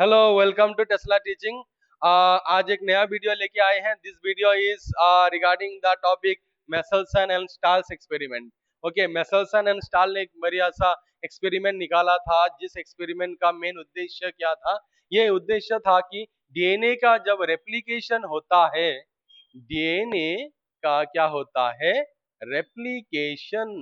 Hello, welcome to Tesla teaching. आज एक नया वीडियो लेके आए हैं। This video is regarding the topic Meselson and Stahl's experiment. Okay, Meselson and Stahl ने एक बढ़िया सा एक्सपेरिमेंट निकाला था, जिस एक्सपेरिमेंट का मेन उद्देश्य क्या था? ये उद्देश्य था कि डीएनए का जब रेप्लिकेशन होता है, डीएनए का क्या होता है? रेप्लिकेशन।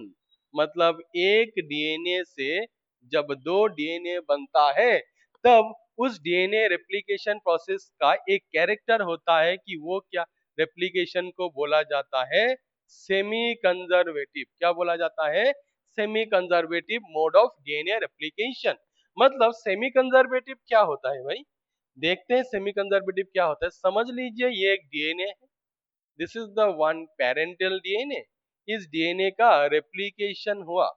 मतलब एक डीएनए से जब दो डीएनए बनता है, तब उस डीएनए रेप्लिकेशन प्रोसेस का एक कैरेक्टर होता है कि वो क्या, रेप्लिकेशन को बोला जाता है सेमी कंजर्वेटिव। क्या बोला जाता है? Semi conservative mode of DNA replication. मतलब सेमी कंजर्वेटिव क्या होता है भाई? देखते हैं सेमी कंजर्वेटिव क्या होता है। समझ लीजिए ये एक डीएनए है। This is the one parental DNA. इस डीएनए का रेप्लिकेशन हुआ,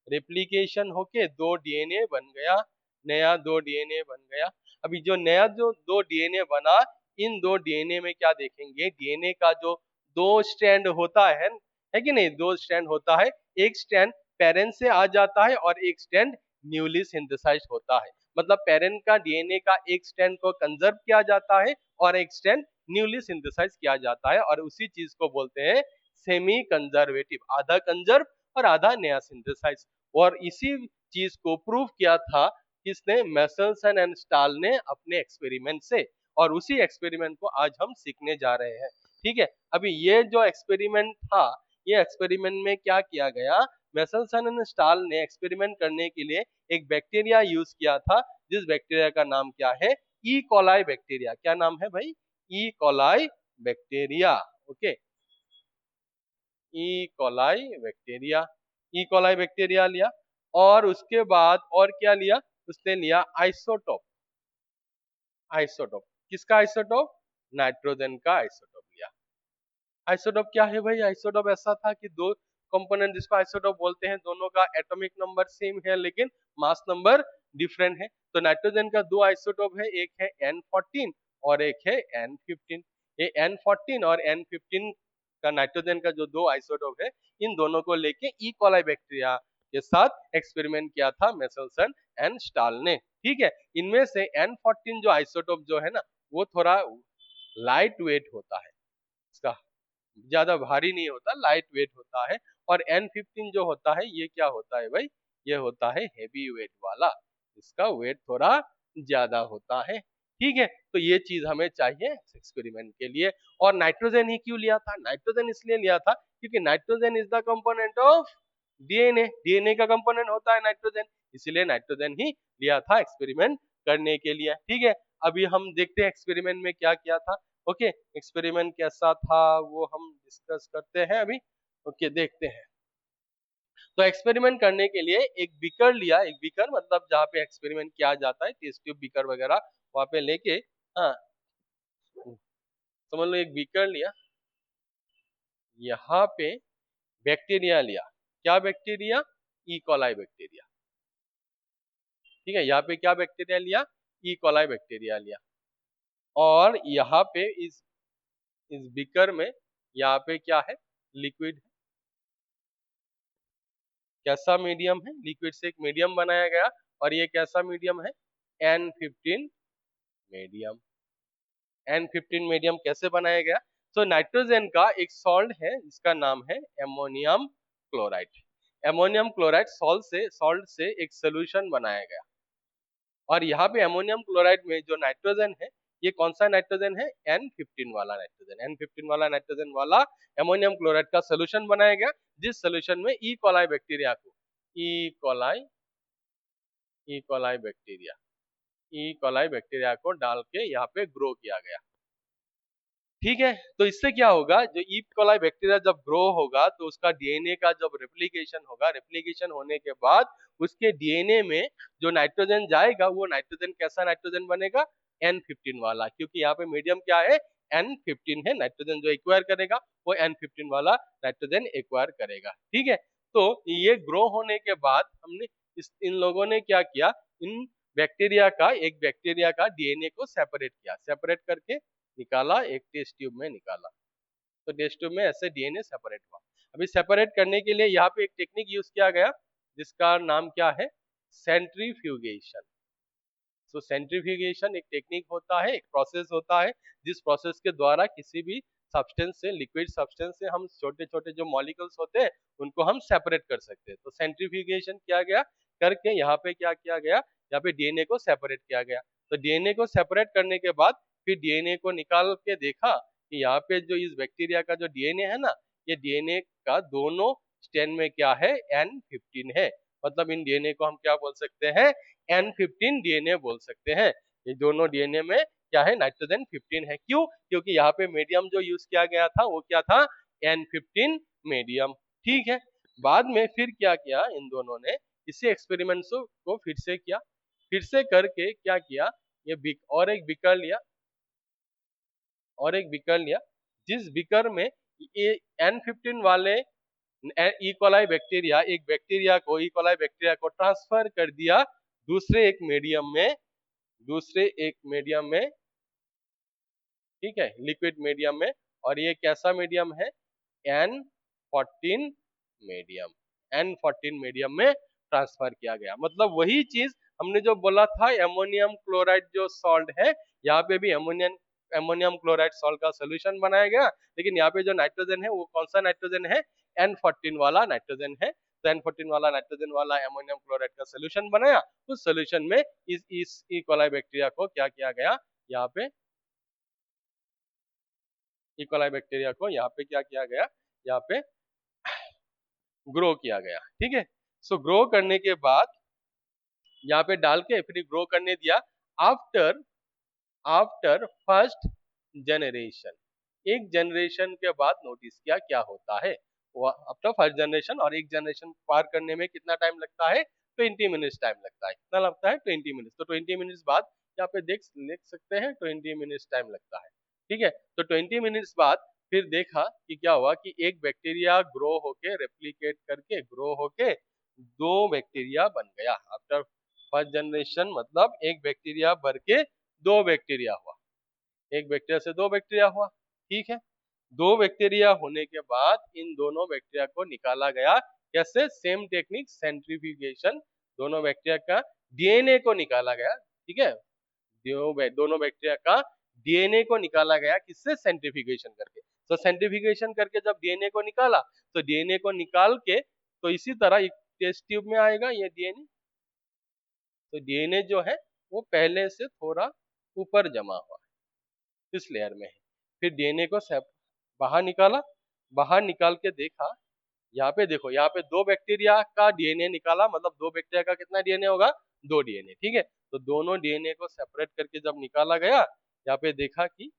रेप्लिकेशन होके दो डीएनए बन गया, नया दो डीएनए बन गया। अभी जो नया जो दो डीएनए बना, इन दो डीएनए में क्या देखेंगे? डीएनए का जो दो स्ट्रैंड होता है कि नहीं? दो स्ट्रैंड होता है। एक स्ट्रैंड पेरेंट से आ जाता है और एक स्ट्रैंड न्यूली सिंथेसाइज्ड होता है। मतलब पेरेंट का डीएनए का एक स्ट्रैंड को कंजर्व किया जाता है और एक स्ट्रैंड न्यूली सिंथेसाइज किया जाता है, और उसी चीज को बोलते हैं सेमी कंजर्वेटिव। आधा कंजर्व और आधा नया सिंथेसाइज। और इसी चीज को प्रूव किया था किसने? मेसलसन एंड स्टाल ने अपने एक्सपेरिमेंट से। और उसी एक्सपेरिमेंट को आज हम सीखने जा रहे हैं। ठीक है, अभी ये जो एक्सपेरिमेंट था, ये एक्सपेरिमेंट में क्या किया गया? मेसलसन एंड स्टाल ने एक्सपेरिमेंट करने के लिए एक बैक्टीरिया यूज किया था, जिस बैक्टीरिया का नाम क्या है? E coli bacteria. क्या नाम है भाई? E coli bacteria. Okay, E coli bacteria. E coli bacteria लिया, और उसके बाद और क्या लिया? उसने लिया आइसोटोप। आइसोटोप किसका? आइसोटोप नाइट्रोजन का आइसोटोप लिया। आइसोटोप क्या है भाई? आइसोटोप ऐसा था कि दो कंपोनेंट जिसको आइसोटोप बोलते हैं, दोनों का एटॉमिक नंबर सेम है लेकिन मास नंबर डिफरेंट है। तो नाइट्रोजन का दो आइसोटोप है, एक है N14 और एक है N15। ये N14 और N15 का नाइट्रोजन का जो दो आइसोटोप है, इन दोनों को लेके ई कोलाई बैक्टीरिया के साथ एक्सपेरिमेंट किया था मेसलसन एंड स्टाल ने। ठीक है, इनमें से N14 जो आइसोटोप जो है ना, वो थोड़ा लाइट वेट होता है, इसका ज्यादा भारी नहीं होता, लाइट वेट होता है। और N15 जो होता है, ये क्या होता है भाई? ये होता है हेवी वेट वाला, इसका वेट थोड़ा ज्यादा होता है। ठीक है, तो ये चीज हमें चाहिए एक्सपेरिमेंट के लिए। और नाइट्रोजन ही क्यों लिया था? नाइट्रोजन इसलिए लिया था क्योंकि nitrogen is the component of DNA. DNA का कंपोनेंट होता है नाइट्रोजन, इसीलिए नाइट्रोजन ही लिया था एक्सपेरिमेंट करने के लिए। ठीक है, अभी हम देखते हैं एक्सपेरिमेंट में क्या किया था। ओके, एक्सपेरिमेंट कैसा था वो हम डिस्कस करते हैं अभी। ओके, देखते हैं। तो एक्सपेरिमेंट करने के लिए एक बीकर लिया। एक बीकर मतलब जहाँ पे एक्सपेरिमेंट किया जाता है, टेस्ट ट्यूब बीकर वगैरह वहां पे लेके, हाँ, समझ लो एक बीकर लिया। यहाँ पे बैक्टीरिया लिया। क्या बैक्टीरिया? E coli bacteria. ठीक है, यहाँ पे क्या बैक्टीरिया लिया? ई कोलाई बैक्टीरिया लिया। और यहाँ पे इस बीकर में यहाँ पे क्या है? लिक्विड। कैसा मीडियम है? लिक्विड से एक मीडियम बनाया गया। और ये कैसा मीडियम है? N15 medium. N15 मीडियम कैसे बनाया गया? तो नाइट्रोजन का एक सॉल्ट है जिसका नाम है ammonium chloride. Ammonium chloride salt से एक सोल्यूशन बनाया गया। और यहाँ पे एमोनियम क्लोराइड में जो नाइट्रोजन है, ये कौन सा नाइट्रोजन है? N15 वाला नाइट्रोजन। N15 वाला नाइट्रोजन वाला एमोनियम क्लोराइड का सोल्यूशन बनाया गया, जिस सोल्यूशन में ई कोलाई बैक्टीरिया को, E coli E coli bacteria E coli bacteria को डाल के यहाँ पे ग्रो किया गया। ठीक है, तो इससे क्या होगा? जो ई कोलाई बैक्टीरिया जब ग्रो होगा, तो उसका डीएनए का जब रेप्लिकेशन होगा, रेप्लिकेशन होने के बाद उसके डीएनए में जो नाइट्रोजन जाएगा, वो नाइट्रोजन कैसा नाइट्रोजन बनेगा? N15 वाला। क्योंकि यहाँ पे मीडियम क्या है? N15 है। नाइट्रोजन जो एक्वायर करेगा, वो N15 वाला नाइट्रोजन एक्वायर करेगा। ठीक है, तो ये ग्रो होने के बाद हमने इन लोगों ने क्या किया? इन बैक्टीरिया का, एक बैक्टीरिया का डीएनए को सेपरेट किया। सेपरेट करके निकाला, एक टेस्ट ट्यूब में निकाला। तो टेस्ट ट्यूब में ऐसे डीएनए सेपरेट हुआ। अभी सेपरेट करने के लिए यहाँ पे एक टेक्निक यूज किया गया, जिसका नाम क्या है? सेंट्रीफ्यूगेशन। सो सेंट्रीफ्यूगेशन एक टेक्निक होता है, एक प्रोसेस होता है, जिस प्रोसेस के द्वारा किसी भी सब्सटेंस से, लिक्विड सब्सटेंस से हम छोटे छोटे जो मॉलिक्यूल्स होते हैं उनको हम सेपरेट कर सकते हैं। तो सेंट्रीफ्यूगेशन किया गया, करके यहाँ पे क्या किया गया, यहाँ पे डीएनए को सेपरेट किया गया। तो डीएनए को सेपरेट करने के बाद फिर डीएनए को निकाल के देखा कि यहाँ पे जो इस बैक्टीरिया का जो डीएनए है ना, ये डीएनए का दोनों स्ट्रैंड में क्या है, N15 है। मतलब इन डीएनए को हम क्या बोल सकते हैं, N15 डीएनए बोल सकते हैं। ये दोनों डीएनए में क्या है, नाइट्रोजन 15 है। क्यों? क्योंकि यहाँ पे मीडियम जो यूज किया गया था वो क्या था, N15 मीडियम। ठीक है, बाद में फिर क्या किया इन दोनों ने, इसी एक्सपेरिमेंट्स को फिर से किया, फिर से करके क्या किया, ये और एक बीकर लिया, और एक बीकर लिया, जिस बीकर में ये N15 वाले इकोलाई बैक्टीरिया, एक बैक्टीरिया को, इकोलाई बैक्टीरिया को ट्रांसफर कर दिया दूसरे एक मीडियम में, दूसरे एक मीडियम में, ठीक है, लिक्विड मीडियम में। और ये कैसा मीडियम है, N14 मीडियम, N14 मीडियम में ट्रांसफर किया गया। मतलब वही चीज हमने जो बोला था, एमोनियम क्लोराइड जो सॉल्ट है, यहाँ पे भी एमोनियम क्लोराइड सॉल्ट का सोल्यूशन बनाया गया, लेकिन यहाँ पे जो नाइट्रोजन है वो कौन सा नाइट्रोजन है, N14 वाला नाइट्रोजन है। तो N14 वाला नाइट्रोजन वाला एमोनियम क्लोराइड का सोल्यूशन बनाया। उस सोल्यूशन में इस इकोलाई बैक्टीरिया को क्या किया गया, यहाँ पे इकोलाई बैक्टीरिया को यहाँ पे क्या किया गया, यहाँ पे ग्रो किया गया। ठीक है, सो ग्रो करने के बाद यहाँ पे डाल के फिर ग्रो करने दिया। आफ्टर आफ्टर फर्स्ट जनरेशन, एक जनरेशन के बाद नोटिस किया क्या होता है। आफ्टर फर्स्ट जनरेशन, और एक जनरेशन पार करने में कितना टाइम लगता है, 20 मिनट्स टाइम लगता है। कितना लगता है, 20 मिनट्स। तो 20 मिनट्स बाद यहाँ पे देख सकते हैं 20 मिनट्स टाइम लगता है। ठीक है, तो 20 मिनट्स बाद फिर देखा कि क्या हुआ, कि एक बैक्टीरिया ग्रो होके, रेप्लिकेट करके ग्रो होके दो बैक्टीरिया बन गया। आफ्टर फर्स्ट जनरेशन मतलब एक बैक्टीरिया भर के दो बैक्टीरिया हुआ, एक बैक्टीरिया से दो बैक्टीरिया हुआ। ठीक है, दो बैक्टीरिया होने के बाद इन दोनों बैक्टीरिया को निकाला गया। कैसे, सेम टेक्निक, सेंट्रीफ्यूगेशन। दोनों बैक्टीरिया का डीएनए को निकाला गया। ठीक है, दोनों बैक्टीरिया का डीएनए को निकाला गया, किससे, सेंट्रीफ्यूगेशन करके। तो सेंट्रीफ्यूगेशन करके जब डीएनए को निकाला, तो डीएनए को निकाल के तो इसी तरह एक टेस्ट ट्यूब में आएगा ये डीएनए। तो डीएनए जो है वो पहले से थोड़ा ऊपर जमा हुआ है, इस लेयर में है। फिर डीएनए को बाहर निकाला, बाहर निकाल के देखा, यहाँ पे देखो, यहाँ पे दो बैक्टीरिया का डीएनए निकाला, मतलब दो बैक्टीरिया का कितना डीएनए होगा, दो डीएनए। ठीक है, तो दोनों डीएनए को सेपरेट करके जब निकाला गया, यहाँ पे देखा कि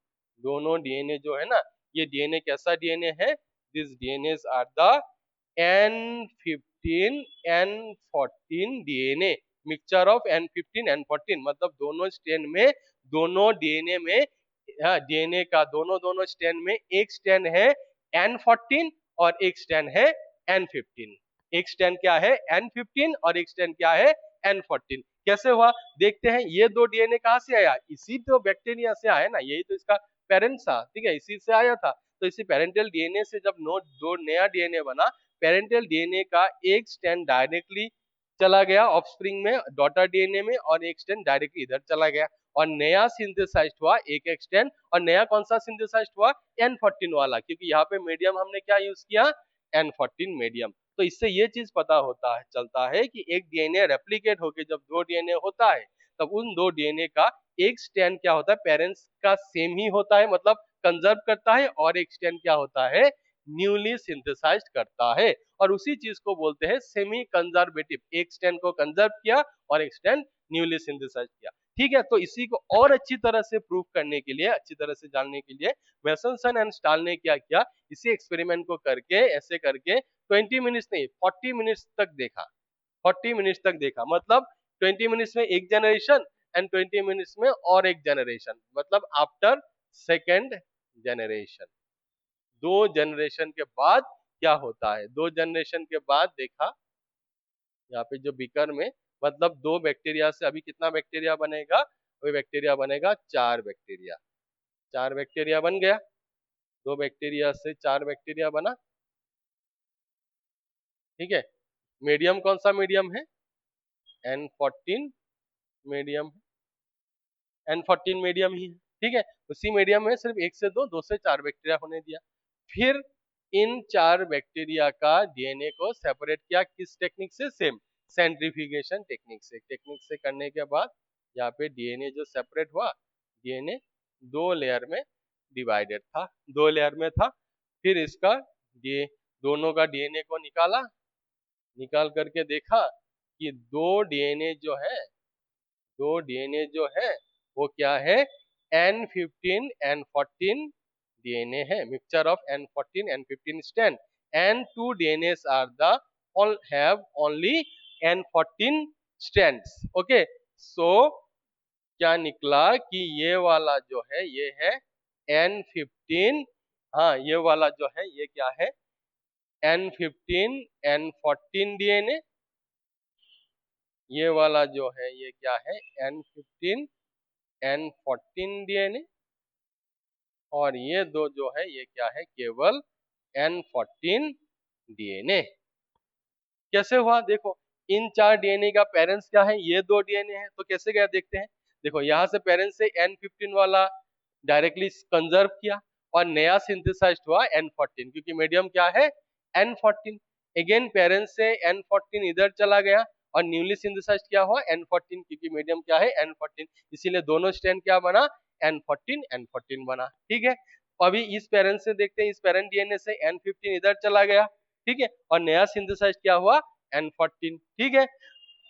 दोनों डीएनए जो है ना, ये डीएनए कैसा डीएनए है, this DNA are the N15 N14 DNA, mixture of N15 N14। मतलब दोनों स्ट्रैंड में, दोनों डीएनए में, डीएनए का दोनों दोनों स्ट्रैंड में एक स्ट्रैंड है N14 और एक स्ट्रैंड है N15। एक स्ट्रैंड क्या है, N15, और एक स्ट्रैंड क्या है, N14। कैसे हुआ देखते हैं। ये दो डीएनए कहाँ से आया, इसी तो बैक्टीरिया से आया ना, यही तो इसका पेरेंट्स था। ठीक है, इसी से आया था। तो इसी पेरेंटल डीएनए से जब दो नया डीएनए बना, पेरेंटल डीएनए का एक स्ट्रैंड डायरेक्टली चला गया ऑफस्प्रिंग में, डॉटर डीएनए में, और एक स्ट्रैंड डायरेक्टली इधर चला गया, और नया सिंथेसाइज्ड हुआ एक स्ट्रैंड। और नया कौन सा सिंथेसाइज्ड हुआ, N14 वाला, क्योंकि यहाँ पे मीडियम हमने क्या यूज किया, N14 मीडियम। तो इससे ये चीज पता होता है, चलता है कि एक डीएनए रेप्लिकेट होके जब दो डीएनए होता है, तब उन दो डीएनए का एक स्ट्रैंड क्या होता है, पेरेंट्स का सेम ही होता है, मतलब कंजर्व करता है, और एक स्ट्रैंड क्या होता है, न्यूली सिंथेसाइज्ड करता है। और उसी चीज को बोलते हैं सेमी कंजर्वेटिव, एक स्ट्रैंड को कंजर्व किया और एक स्ट्रैंड न्यूली सिंथेसाइज्ड किया। ठीक है, तो इसी को और अच्छी तरह से प्रूव करने के लिए, अच्छी तरह से जानने के लिए वेसलसन एंड स्टाल ने क्या किया, इसी एक्सपेरिमेंट को करके, ऐसे करके 20 मिनट्स नहीं 40 मिनट्स तक देखा, 40 मिनट्स तक देखा। मतलब 20 मिनट्स में एक जनरेशन एंड 20 मिनट्स में और एक जनरेशन, मतलब आफ्टर सेकेंड जनरेशन। दो जनरेशन के बाद क्या होता है, दो जनरेशन के बाद देखा यहाँ पे जो बीकर में, मतलब दो बैक्टीरिया से अभी कितना बैक्टीरिया बनेगा, वही बैक्टीरिया बनेगा चार बैक्टीरिया, चार बैक्टीरिया बन गया, दो बैक्टीरिया से चार बैक्टीरिया बना। ठीक है, मीडियम कौन सा मीडियम है, N14 मीडियम। N14 मीडियम ही है, ठीक है। उसी मीडियम में सिर्फ 1 से 2, 2 से 4 बैक्टीरिया होने दिया। फिर इन 4 बैक्टीरिया का डीएनए को सेपरेट किया, किस टेक्निक से? सेम सेंट्रीफ्यूगेशन टेक्निक से। टेक्निक से करने के बाद यहाँ पे डीएनए जो सेपरेट हुआ, डीएनए 2 लेयर में डिवाइडेड था, 2 लेयर में था। फिर इसका दोनों का डीएनए को निकाला, निकाल करके देखा कि दो डीएनए जो है वो क्या है? N15 N14 डीएनए है, mixture of N14 N15 strand, and 2 DNAs are the all have only N14 strands. Okay, so क्या निकला कि ये वाला जो है ये है N15, हाँ ये वाला जो है ये क्या है? N15 N14 डीएनए, ये वाला जो है ये क्या है? N15 N14 डीएनए, और ये दो जो है ये क्या है? केवल N14 डीएनए। कैसे हुआ? देखो, इन 4 डीएनए का पेरेंट्स क्या है? ये 2 डीएनए है। तो कैसे गया देखते हैं। देखो, यहाँ से पेरेंट्स से N15 वाला डायरेक्टली कंजर्व किया और नया सिंथेसाइज्ड हुआ N14, क्योंकि मीडियम क्या है? N14। अगेन पेरेंट्स से N14 इधर चला गया और न्यूली सिंथेसाइज्ड क्या हुआ? N14, क्योंकि मीडियम क्या है? N14। इसीलिए दोनों स्ट्रैंड क्या बना? N14 बना, ठीक है। अभी इस पेरेंट से देखते हैं, इस पेरेंट डीएनए से N15 इधर चला गया, ठीक है, और नया सिंथेसाइज क्या हुआ? N14, ठीक है,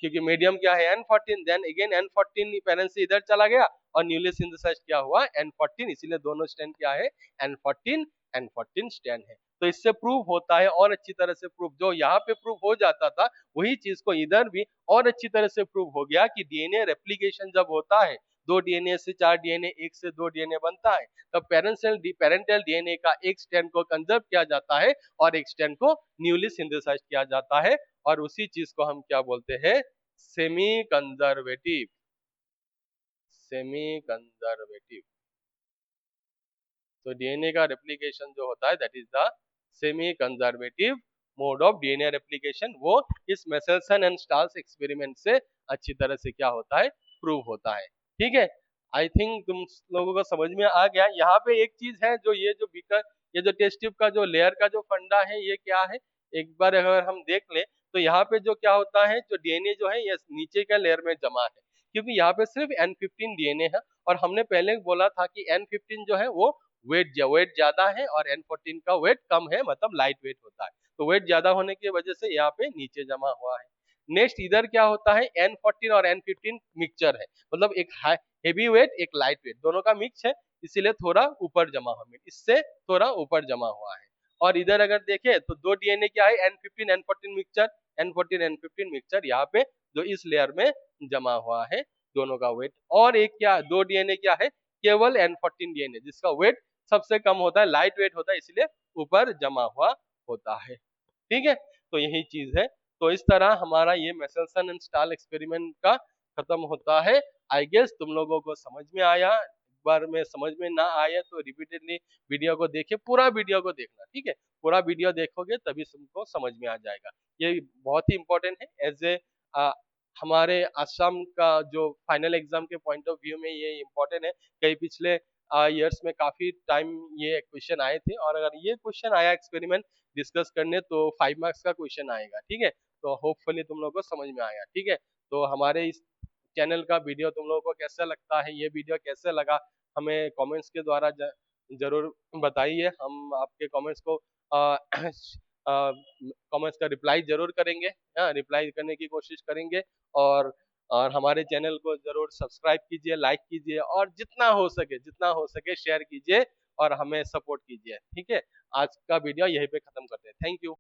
क्योंकि मीडियम क्या है? N14। Then again N14 parent से इधर चला गया और न्यूली सिंथेसाइज क्या हुआ? N14। इसीलिए दोनों स्ट्रैंड क्या है? N14 स्ट्रैंड है। तो इससे प्रूव होता है और अच्छी तरह से प्रूव, जो यहाँ पे प्रूव हो जाता था वही चीज को इधर भी और अच्छी तरह से प्रूव हो गया कि डीएनए रेप्लिकेशन जब होता है, 2 डीएनए से 4 डीएनए, 1 से 2 डीएनए बनता है, तब पेरेंटल डीएनए का एक स्ट्रैंड को कंजर्व किया जाता है और एक स्ट्रैंड को न्यूली सिंथेसाइज किया जाता है, और उसी चीज को हम क्या बोलते हैं? Semi conservative. तो डीएनए का रेप्लिकेशन जो होता है that is the semi conservative mode of DNA replication. वो इस मेसेल्सन एंड स्टाल्स एक्सपेरिमेंट से अच्छी तरह से क्या होता है? प्रूव होता है, ठीक है। आई थिंक तुम लोगों को समझ में आ गया। यहाँ पे एक चीज है, जो ये जो बीकर, ये जो टेस्ट ट्यूब का जो लेयर का जो फंडा है ये क्या है? एक बार अगर हम देख ले तो यहाँ पे जो क्या होता है, जो डीएनए जो है ये नीचे का लेयर में जमा है, क्योंकि यहाँ पे सिर्फ N15 डीएनए है, और हमने पहले बोला था कि N15 जो है वो वेट ज्यादा है और N14 का वेट कम है, मतलब लाइट वेट होता है। तो वेट ज्यादा होने की वजह से यहाँ पे नीचे जमा हुआ है। नेक्स्ट इधर क्या होता है? N14 और N15 मिक्सचर है, मतलब एक हेवी वेट एक लाइट वेट दोनों का मिक्स है, इसीलिए थोड़ा ऊपर जमा हुआ, इससे थोड़ा ऊपर जमा हुआ है। और इधर अगर देखें तो 2 डीएनए क्या है? N15 N14 mixture, N14 N15 mixture यहाँ पे जो इस लेयर में जमा हुआ है, दोनों का वेट। और एक क्या, 2 डीएनए क्या है? केवल N14 डीएनए, जिसका वेट सबसे कम होता है, लाइट वेट होता है, इसलिए ऊपर जमा हुआ होता है, ठीक है। तो यही चीज है। तो इस तरह हमारा ये मेसेल्सन एंड स्टाल एक्सपेरिमेंट का खत्म होता है। आई गेस तुम लोगों को समझ में आया। एक बार में समझ में ना आया तो रिपीटेडली वीडियो को देखे, पूरा वीडियो को देखना, ठीक है। पूरा वीडियो देखोगे तभी तुमको समझ में आ जाएगा। ये बहुत ही इंपॉर्टेंट है, एज ए हमारे आसाम का जो फाइनल एग्जाम के पॉइंट ऑफ व्यू में ये इम्पोर्टेंट है। कई पिछले ईयर्स में काफी टाइम ये क्वेश्चन आए थे, और अगर ये क्वेश्चन आया एक्सपेरिमेंट डिस्कस करने तो 5 मार्क्स का क्वेश्चन आएगा, ठीक है। तो होपफुली तुम लोगों को समझ में आया, ठीक है। तो हमारे इस चैनल का वीडियो तुम लोगों को कैसा लगता है, ये वीडियो कैसे लगा, हमें कमेंट्स के द्वारा जरूर बताइए। हम आपके कमेंट्स को कमेंट्स का रिप्लाई जरूर करेंगे, रिप्लाई करने की कोशिश करेंगे। और हमारे चैनल को जरूर सब्सक्राइब कीजिए, लाइक कीजिए, और जितना हो सके शेयर कीजिए और हमें सपोर्ट कीजिए, ठीक है। आज का वीडियो यहीं पे खत्म करते हैं। Thank you.